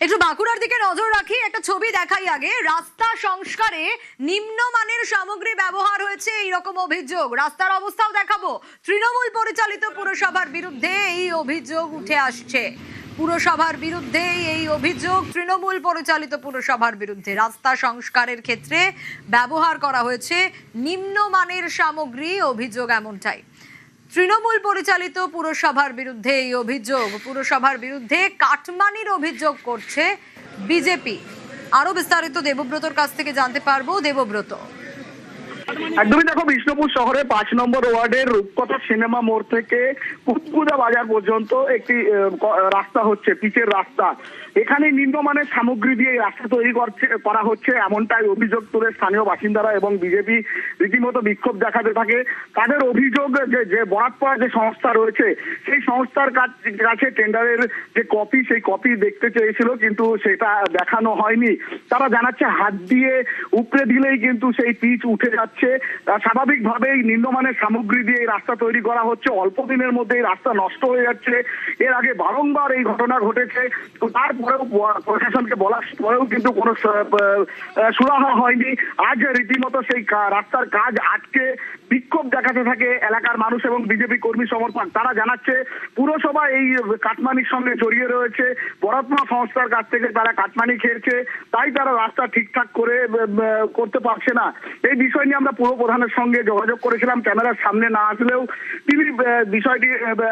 একটু বাঁকুড়ার দিকে নজর রাখি, একটা ছবি দেখাই আগে। রাস্তা সংস্কারে নিম্নমানের সামগ্রী ব্যবহার হয়েছে এইরকম অভিযোগ। রাস্তার অবস্থাও দেখাবো। তৃণমূল পরিচালিত পুরসভার বিরুদ্ধে এই অভিযোগ উঠে আসছে। পুরসভার বিরুদ্ধে এই অভিযোগ, তৃণমূল পরিচালিত পুরসভার বিরুদ্ধে রাস্তা সংস্কারের ক্ষেত্রে ব্যবহার করা হয়েছে নিম্নমানের সামগ্রী, অভিযোগ এমনটাই। তৃণমূল পরিচালিত পুরসভার বিরুদ্ধে এই অভিযোগ, পুরসভার বিরুদ্ধে কাটমানির অভিযোগ করছে বিজেপি। আরো বিস্তারিত দেবব্রতর কাছ থেকে জানতে পারবো। দেবব্রত, একদমই দেখো, বিষ্ণুপুর শহরে 5 নম্বর ওয়ার্ডের রূপকথা সিনেমা মোড় থেকে কুতকুদা বাজার পর্যন্ত একটি রাস্তা হচ্ছে, পিচের রাস্তা। এখানে নিম্নমানের সামগ্রী দিয়ে এই রাস্তা তৈরি করা হচ্ছে, এমনটাই অভিযোগ তুলে স্থানীয় বাসিন্দারা এবং বিজেপি রীতিমতো বিক্ষোভ দেখাতে থাকে। তাদের অভিযোগ যে বরাত পাওয়া যে সংস্থা রয়েছে, সেই সংস্থার কাছে টেন্ডারের যে কপি, সেই কপি দেখতে চেয়েছিল, কিন্তু সেটা দেখানো হয়নি। তারা জানাচ্ছে হাত দিয়ে উপড়ে দিলেই কিন্তু সেই পিচ উঠে যাচ্ছে। স্বাভাবিকভাবেই নিম্নমানের সামগ্রী দিয়ে এই রাস্তা তৈরি করা হচ্ছে, অল্প দিনের মধ্যে এই রাস্তা নষ্ট হয়ে যাচ্ছে। এর আগে বারংবার এই ঘটনা ঘটেছে, তারপরেও প্রশাসনকে বলার পরেও কিন্তু কোনো সুরাহা হয়নি। আজ রীতিমতো সেই রাস্তার কাজ আটকে বিক্ষোভ দেখাতে থাকে এলাকার মানুষ এবং বিজেপি কর্মী সমর্থক। তারা জানাচ্ছে পুরসভা এই কাটমানির সঙ্গে জড়িয়ে রয়েছে, বরাতমা সংস্থার কাছ থেকে তারা কাটমানি খেয়েছে, তাই তারা রাস্তা ঠিকঠাক করতে পারছে না। এই বিষয় নিয়ে আমরা পুর প্রধানের সঙ্গে যোগাযোগ করেছিলাম, ক্যামেরার সামনে না আসলেও তিনি বিষয়টি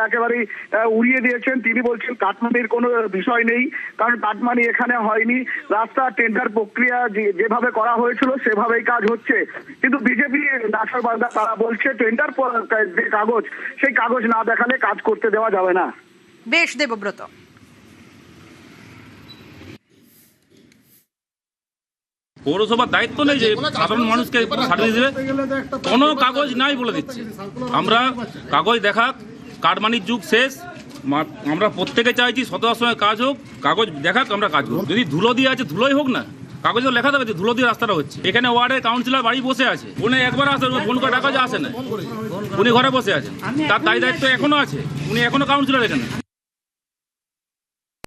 একেবারেই উড়িয়ে দিয়েছেন। তিনি বলছেন কাটমানির কোনো বিষয় নেই, কারণ কাটমানি এখানে হয়নি, রাস্তা টেন্ডার প্রক্রিয়া যেভাবে করা হয়েছিল সেভাবেই কাজ হচ্ছে। কিন্তু বিজেপি নাসরবান্দা তারা বলছে টেন্ডার যে কাগজ, সেই কাগজ না দেখালে কাজ করতে দেওয়া যাবে না। বেশ দেবব্রত। পৌরসভার দায়িত্ব নেই যে সাধারণ মানুষকে সার্ভিস দেবে, কোনো কাগজ নাই বলে দিচ্ছে। আমরা কাগজ দেখাক, কাটমানির যুগ শেষ। আমরা প্রত্যেকে চাইছি সততার সঙ্গে কাজ হোক, কাগজ দেখাক, আমরা কাজ করব। যদি ধুলো দিয়ে আছে ধুলোই হোক না, কাগজে লেখা দেবে যে ধুলো দিয়ে রাস্তাটা হচ্ছে। এখানে ওয়ার্ডের কাউন্সিলর বাড়ি বসে আছে, উনি একবার আসে, ফোন করে কাগজ আসে না, উনি ঘরে বসে আছেন। তার দায়িত্ব এখনো আছে, উনি এখনো কাউন্সিলর এখানে।